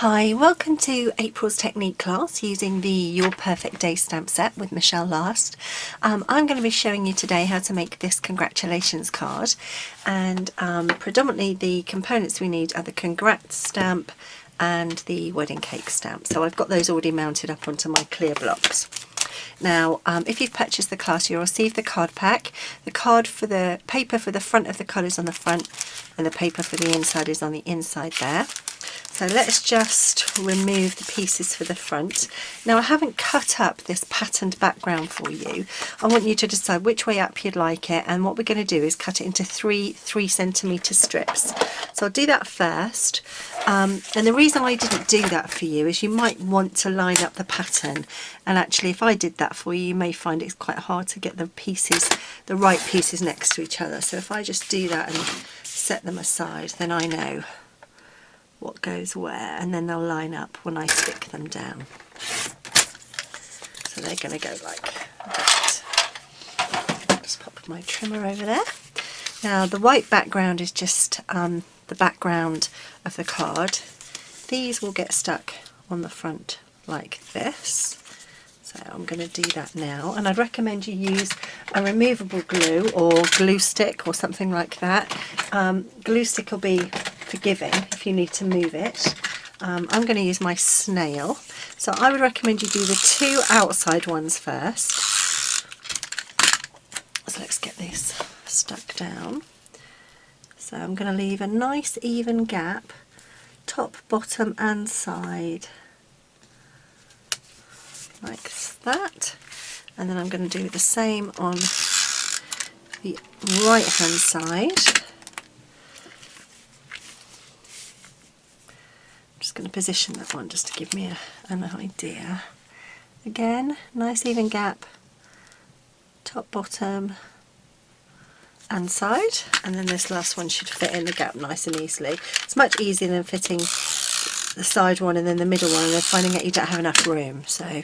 Hi, welcome to April's Technique class using the Your Perfect Day stamp set with Michelle Last. I'm going to be showing you today how to make this congratulations card, and predominantly the components we need are the congrats stamp and the wedding cake stamp. So I've got those already mounted up onto my clear blocks. Now, if you've purchased the class, you'll receive the card pack. The card for the paper for the front of the card is on the front, and the paper for the inside is on the inside there. So let's just remove the pieces for the front. Now, I haven't cut up this patterned background for you. I want you to decide which way up you'd like it, and what we're going to do is cut it into three 3cm strips. So I'll do that first. And the reason I didn't do that for you is you might want to line up the pattern, and actually if I did that for you, you may find it's quite hard to get the pieces, the right pieces next to each other. So if I just do that and set them aside, then I know what goes where, and then they'll line up when I stick them down. So they're going to go like that. Just pop my trimmer over there. Now the white background is just the background of the card. These will get stuck on the front like this. So I'm going to do that now, and I'd recommend you use a removable glue or glue stick or something like that. Glue stick will be forgiving if you need to move it. I'm going to use my snail, so I would recommend you do the two outside ones first. So let's get these stuck down. So I'm going to leave a nice even gap, top, bottom and side, like that, and then I'm going to do the same on the right hand side. I'm just going to position that one just to give me an idea. Again, nice even gap, top, bottom and side, and then this last one should fit in the gap nice and easily. It's much easier than fitting the side one and then the middle one and then finding out you don't have enough room. So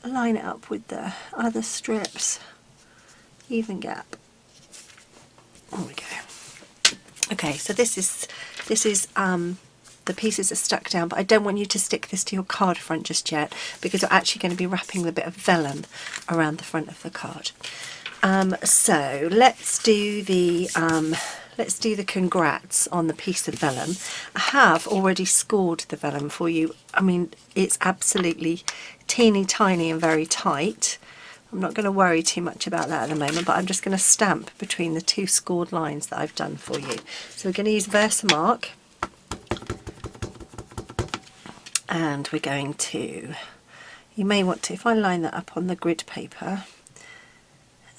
line it up with the other strips, even gap. There we go. Okay, so this is the pieces are stuck down, but I don't want you to stick this to your card front just yet, because we're actually going to be wrapping the bit of vellum around the front of the card. So let's do the congrats on the piece of vellum. I have already scored the vellum for you. I mean, it's absolutely teeny tiny and very tight. I'm not going to worry too much about that at the moment, but I'm just going to stamp between the two scored lines that I've done for you. So we're going to use Versamark, and we're going to, you may want to, if I line that up on the grid paper,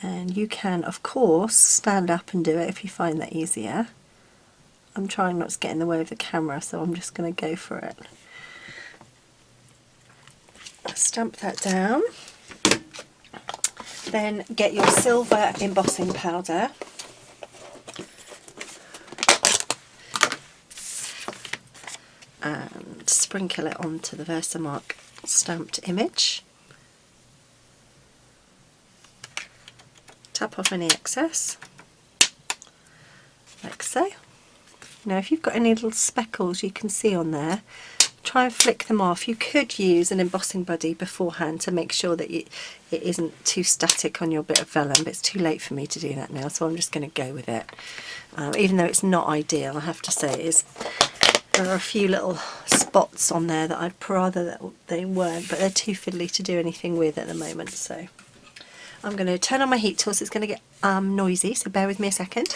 and you can of course stand up and do it if you find that easier. I'm trying not to get in the way of the camera, so I'm just going to go for it. Stamp that down. Then get your silver embossing powder, and sprinkle it onto the Versamark stamped image. Tap off any excess, like so. Now if you've got any little speckles you can see on there, try and flick them off. You could use an embossing buddy beforehand to make sure that it isn't too static on your bit of vellum, but it's too late for me to do that now, so I'm just going to go with it. Even though it's not ideal, I have to say, there are a few little spots on there that I'd rather that they weren't, but they're too fiddly to do anything with at the moment. So I'm going to turn on my heat tool, so it's going to get noisy, so bear with me a second.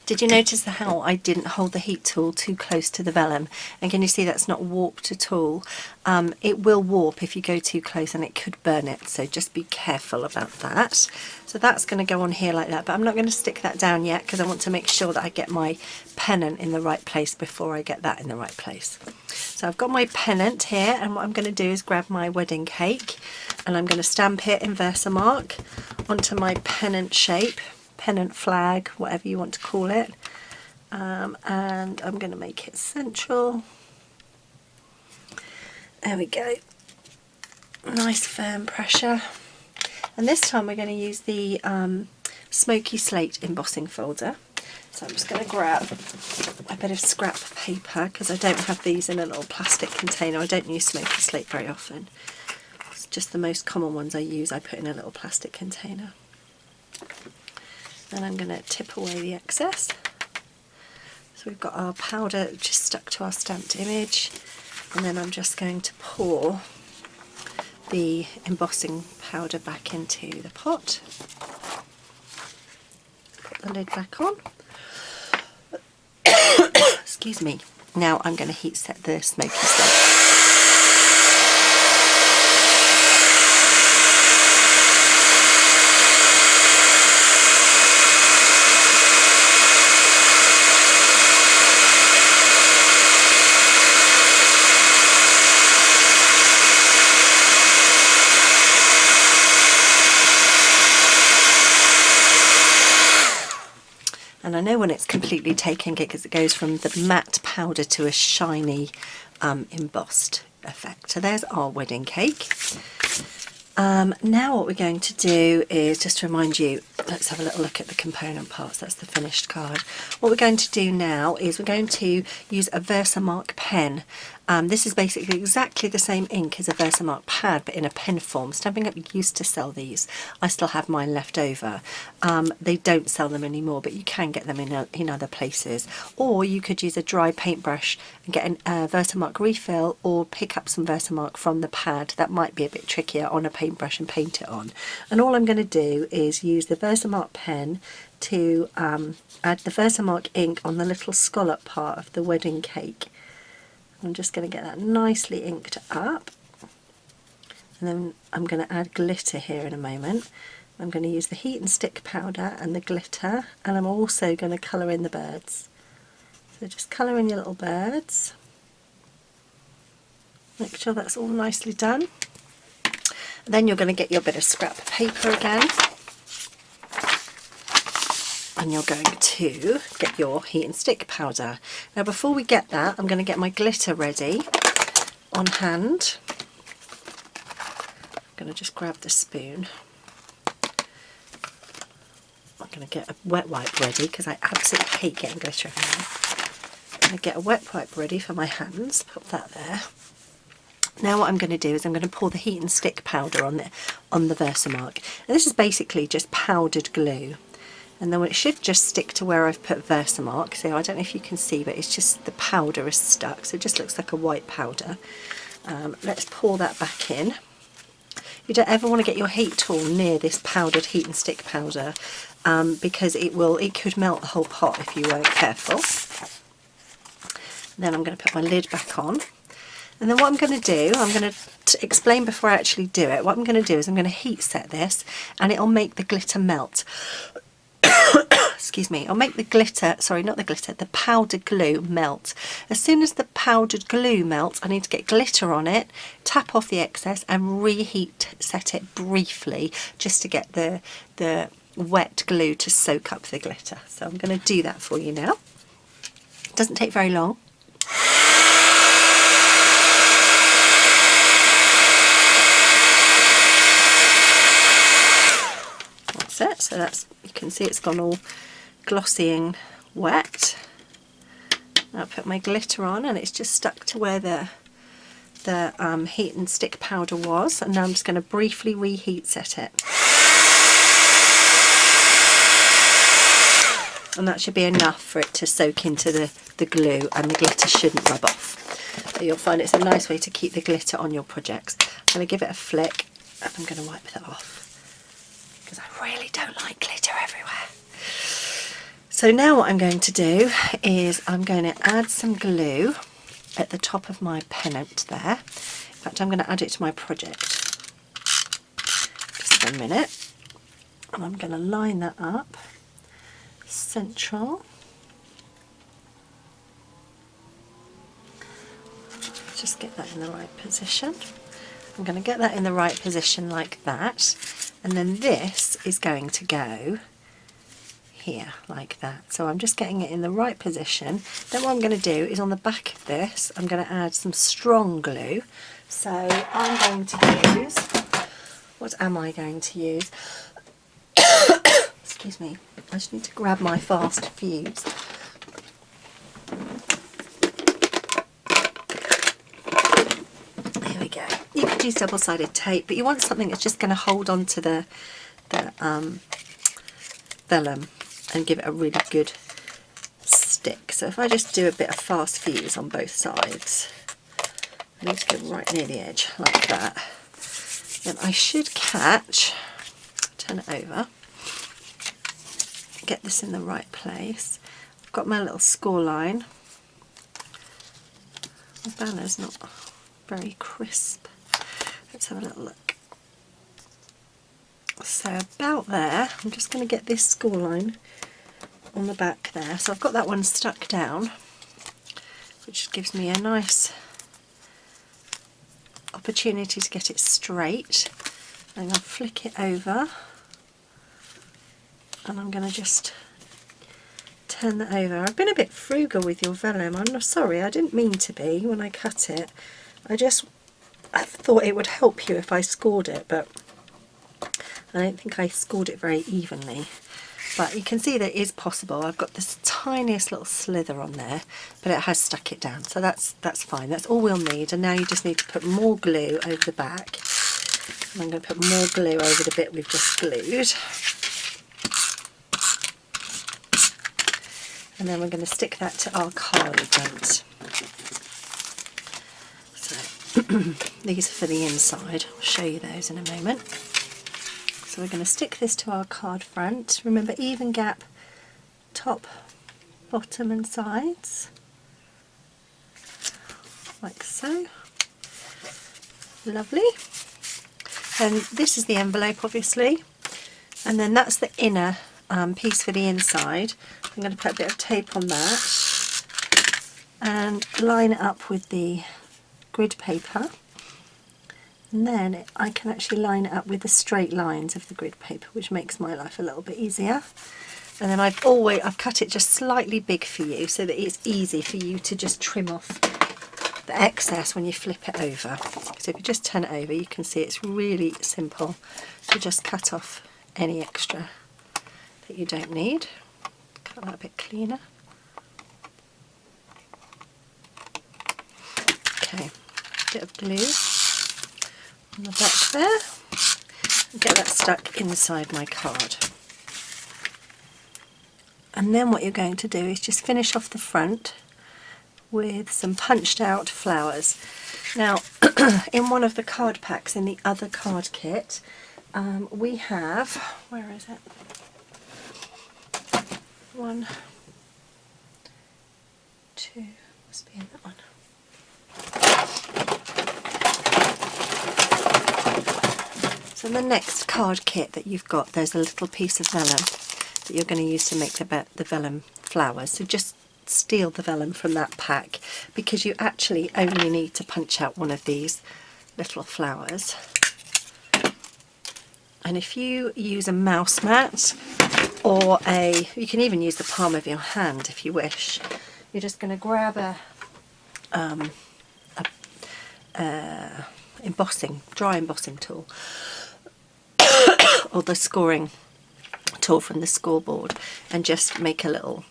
Did you notice how I didn't hold the heat tool too close to the vellum? And can you see that's not warped at all? It will warp if you go too close and it could burn it, so just be careful about that. So that's going to go on here like that, but I'm not going to stick that down yet because I want to make sure that I get my pennant in the right place before I get that in the right place. So I've got my pennant here, and what I'm going to do is grab my wedding cake and I'm going to stamp it in Versamark onto my pennant shape, pennant flag, whatever you want to call it, and I'm going to make it central. There we go, nice firm pressure. And this time we're going to use the Smoky Slate embossing folder. So I'm just going to grab a bit of scrap paper because I don't have these in a little plastic container. I don't use Smoky Slate very often. It's just the most common ones I use, I put in a little plastic container. Then I'm going to tip away the excess. So we've got our powder just stuck to our stamped image, and then I'm just going to pour the embossing powder back into the pot. Put the lid back on. Excuse me. Now I'm going to heat set the Smoky Slate. And I know when it's completely taken because it goes from the matte powder to a shiny embossed effect. So there's our wedding cake. Now what we're going to do is, just to remind you, let's have a little look at the component parts. That's the finished card. What we're going to do now is we're going to use a Versamark pen. This is basically exactly the same ink as a Versamark pad, but in a pen form. Stampin' Up used to sell these. I still have mine left over. They don't sell them anymore, but you can get them in other places. Or you could use a dry paintbrush and get a Versamark refill, or pick up some Versamark from the pad. That might be a bit trickier on a paintbrush and paint it on. And all I'm going to do is use the Versamark pen to add the Versamark ink on the little scallop part of the wedding cake. I'm just going to get that nicely inked up, and then I'm going to add glitter here in a moment. I'm going to use the heat and stick powder and the glitter, and I'm also going to colour in the birds. So just colour in your little birds. Make sure that's all nicely done. Then you're going to get your bit of scrap paper again, and you're going to get your heat and stick powder. Now before we get that, I'm going to get my glitter ready on hand. I'm going to just grab the spoon. I'm going to get a wet wipe ready because I absolutely hate getting glitter everywhere. I'm going to get a wet wipe ready for my hands, put that there. Now what I'm going to do is I'm going to pour the heat and stick powder on the Versamark. And this is basically just powdered glue. And then it should just stick to where I've put Versamark. So I don't know if you can see, but it's just the powder is stuck. So it just looks like a white powder. Let's pour that back in. You don't ever want to get your heat tool near this powdered heat and stick powder because it could melt the whole pot if you weren't careful. Then I'm going to put my lid back on. And then what I'm going to do, I'm going to explain before I actually do it. What I'm going to do is I'm going to heat set this, and it'll make the glitter melt. Excuse me, I'll make the glitter, sorry, not the glitter, the powdered glue melt. As soon as the powdered glue melts, I need to get glitter on it, tap off the excess and reheat set it briefly just to get the wet glue to soak up the glitter. So I'm going to do that for you now. It doesn't take very long. That's it. So that's, you can see it's gone all glossy and wet. Now I put my glitter on and it's just stuck to where the heat and stick powder was, and now I'm just going to briefly reheat set it. And that should be enough for it to soak into the glue, and the glitter shouldn't rub off. So you'll find it's a nice way to keep the glitter on your projects. I'm going to give it a flick and I'm going to wipe that off because I really don't like glitter everywhere. So now what I'm going to do is I'm going to add some glue at the top of my pennant there. In fact, I'm going to add it to my project just for a minute, and I'm going to line that up central. Just get that in the right position. I'm going to get that in the right position like that, and then this is going to go here like that. So I'm just getting it in the right position. Then what I'm going to do is on the back of this I'm going to add some strong glue. So I'm going to use, what am I going to use? Excuse me, I just need to grab my fast fuse. Here we go. You could use double-sided tape, but you want something that's just going to hold on to the vellum and give it a really good stick. So if I just do a bit of fast fuse on both sides, I need to go right near the edge like that, then I should catch, turn it over, get this in the right place. I've got my little score line. The banner's not very crisp. Let's have a little look. So about there, I'm just going to get this score line on the back there. So I've got that one stuck down, which gives me a nice opportunity to get it straight. And I'll flick it over, and I'm going to just turn that over. I've been a bit frugal with your vellum. I'm sorry, I didn't mean to be when I cut it. I thought it would help you if I scored it, but I don't think I scored it very evenly. But you can see that it is possible. I've got this tiniest little slither on there, but it has stuck it down, so that's fine. That's all we'll need. And now you just need to put more glue over the back. And I'm going to put more glue over the bit we've just glued. And then we're going to stick that to our card front. So these are for the inside. I'll show you those in a moment. So we're going to stick this to our card front. Remember, even gap top, bottom and sides, like so. Lovely. And this is the envelope, obviously, and then that's the inner piece for the inside. I'm going to put a bit of tape on that and line it up with the grid paper. And then I can actually line it up with the straight lines of the grid paper, which makes my life a little bit easier. And then I've cut it just slightly big for you so that it's easy for you to just trim off the excess when you flip it over. So if you just turn it over, you can see it's really simple to just cut off any extra that you don't need. Cut that a bit cleaner. Okay, bit of glue on the back there, and get that stuck inside my card. And then what you're going to do is just finish off the front with some punched out flowers. Now in one of the card packs in the other card kit we have, where is it? 1, 2, must be in that one. So in the next card kit that you've got, there's a little piece of vellum that you're going to use to make the vellum flowers. So just steal the vellum from that pack, because you actually only need to punch out one of these little flowers. And if you use a mouse mat, or you can even use the palm of your hand if you wish, you're just going to grab a dry embossing tool, or the scoring tool from the scoreboard, and just make a little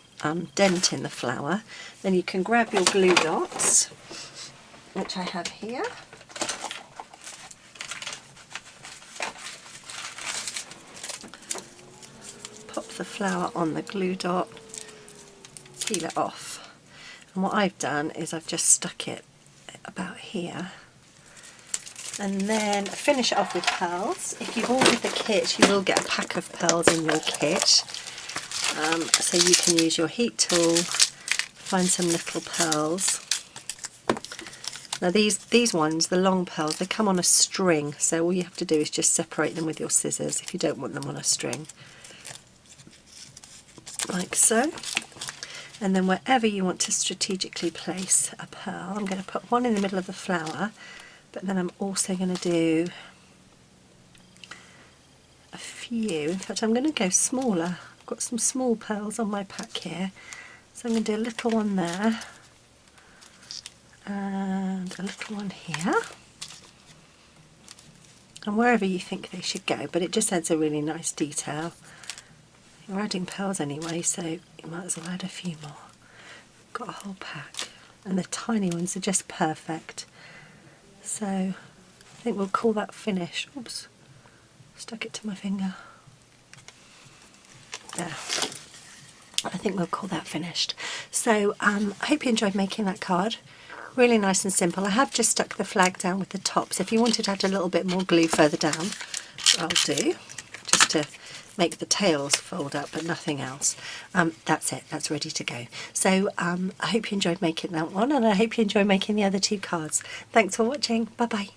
dent in the flower. Then you can grab your glue dots, which I have here. Pop the flower on the glue dot, peel it off, and what I've done is I've just stuck it about here. And then finish it off with pearls. If you've ordered the kit, you will get a pack of pearls in your kit. So you can use your heat tool, find some little pearls. Now these ones, the long pearls, they come on a string, so all you have to do is just separate them with your scissors if you don't want them on a string. Like so. And then wherever you want to strategically place a pearl, I'm going to put one in the middle of the flower, but then I'm also going to do a few. In fact, I'm going to go smaller. I've got some small pearls on my pack here, so I'm going to do a little one there and a little one here, and wherever you think they should go, but it just adds a really nice detail. You're adding pearls anyway, so you might as well add a few more. Got a whole pack, and the tiny ones are just perfect. So I think we'll call that finished. Oops, stuck it to my finger. There. I think we'll call that finished. So I hope you enjoyed making that card. Really nice and simple. I have just stuck the flag down with the tops. If you wanted to add a little bit more glue further down, I'll do, just to make the tails fold up, but nothing else. That's it, that's ready to go. So I hope you enjoyed making that one, and I hope you enjoy making the other two cards. Thanks for watching. Bye bye.